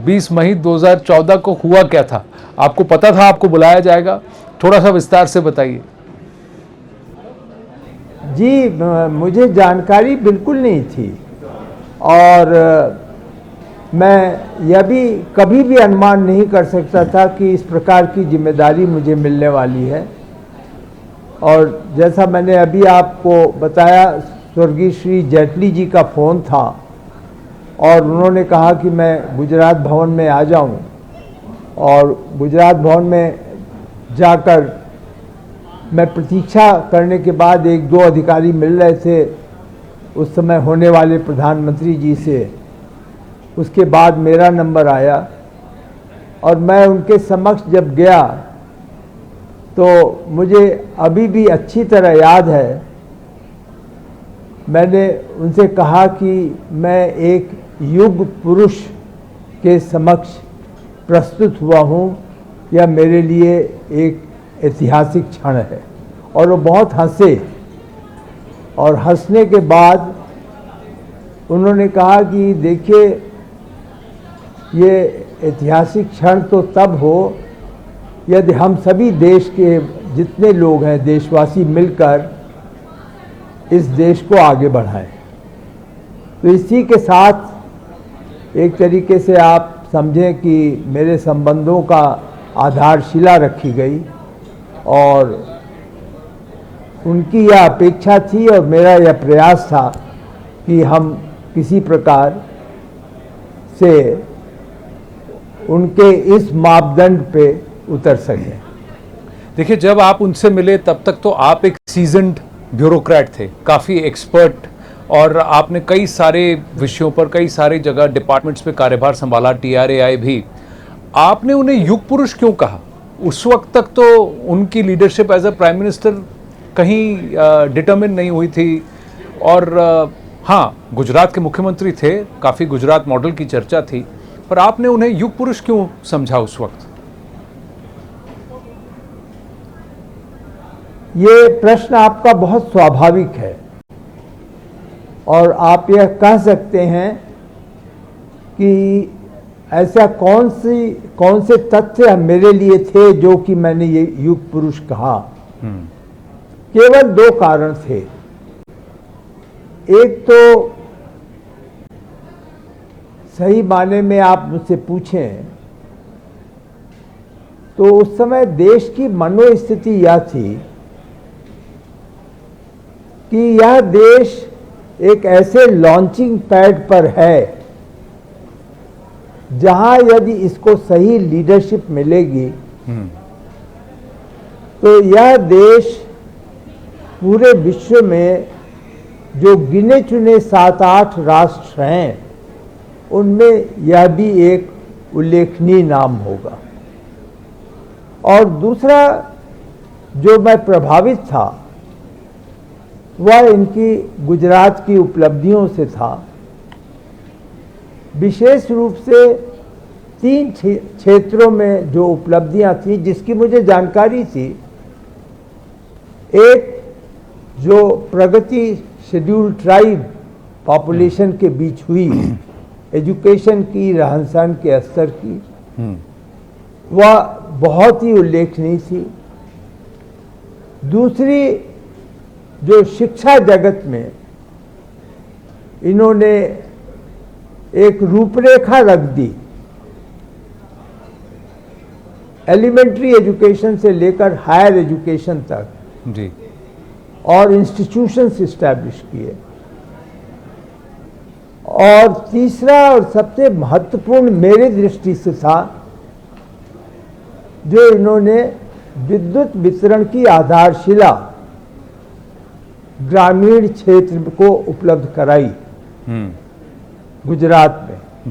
20 मई 2014 को हुआ क्या था? आपको पता था आपको बुलाया जाएगा? थोड़ा सा विस्तार से बताइए। जी, मुझे जानकारी बिल्कुल नहीं थी और मैं यह भी कभी भी अनुमान नहीं कर सकता था कि इस प्रकार की जिम्मेदारी मुझे मिलने वाली है। और जैसा मैंने अभी आपको बताया, स्वर्गीय श्री जेटली जी का फ़ोन था और उन्होंने कहा कि मैं गुजरात भवन में आ जाऊं, और गुजरात भवन में जाकर मैं प्रतीक्षा करने के बाद एक दो अधिकारी मिल रहे थे उस समय होने वाले प्रधानमंत्री जी से। उसके बाद मेरा नंबर आया और मैं उनके समक्ष जब गया तो मुझे अभी भी अच्छी तरह याद है, मैंने उनसे कहा कि मैं एक युग पुरुष के समक्ष प्रस्तुत हुआ हूँ, यह मेरे लिए एक ऐतिहासिक क्षण है। और वो बहुत हंसे और हंसने के बाद उन्होंने कहा कि देखिए, ये ऐतिहासिक क्षण तो तब हो यदि हम सभी देश के जितने लोग हैं, देशवासी मिलकर इस देश को आगे बढ़ाएं। तो इसी के साथ एक तरीके से आप समझें कि मेरे संबंधों का आधारशिला रखी गई और उनकी यह अपेक्षा थी और मेरा यह प्रयास था कि हम किसी प्रकार से उनके इस मापदंड पे उतर सकें। देखिए, जब आप उनसे मिले तब तक तो आप एक सीजन्ड ब्यूरोक्रेट थे, काफ़ी एक्सपर्ट, और आपने कई सारे विषयों पर कई सारी जगह डिपार्टमेंट्स पे कार्यभार संभाला, TRAI भी। आपने उन्हें युग पुरुष क्यों कहा? उस वक्त तक तो उनकी leadership as a prime minister कहीं डिटर्मिन नहीं हुई थी, और हाँ, गुजरात के मुख्यमंत्री थे, काफ़ी गुजरात मॉडल की चर्चा थी, पर आपने उन्हें युग पुरुष क्यों समझा उस वक्त? ये प्रश्न आपका बहुत स्वाभाविक है और आप यह कह सकते हैं कि ऐसा कौन से तथ्य मेरे लिए थे जो कि मैंने ये युग पुरुष कहा। केवल दो कारण थे। एक तो सही माने में आप मुझसे पूछें तो उस समय देश की मनोस्थिति यह थी कि यह देश एक ऐसे लॉन्चिंग पैड पर है जहां यदि इसको सही लीडरशिप मिलेगी तो यह देश पूरे विश्व में जो गिने चुने 7-8 राष्ट्र हैं उनमें यह भी एक उल्लेखनीय नाम होगा। और दूसरा जो मैं प्रभावित था वह इनकी गुजरात की उपलब्धियों से था, विशेष रूप से 3 क्षेत्रों में जो उपलब्धियां थी जिसकी मुझे जानकारी थी। एक, जो प्रगति शेड्यूल ट्राइब पॉपुलेशन के बीच हुई, एजुकेशन की, रहन सहन के स्तर की, वह बहुत ही उल्लेखनीय थी। दूसरी, जो शिक्षा जगत में इन्होंने एक रूपरेखा रख दी, एलिमेंट्री एजुकेशन से लेकर हायर एजुकेशन तक जी, और इंस्टीट्यूशंस इस्टेब्लिश किए। और तीसरा और सबसे महत्वपूर्ण मेरे दृष्टि से था, जो इन्होंने विद्युत वितरण की आधारशिला ग्रामीण क्षेत्र को उपलब्ध कराई गुजरात में।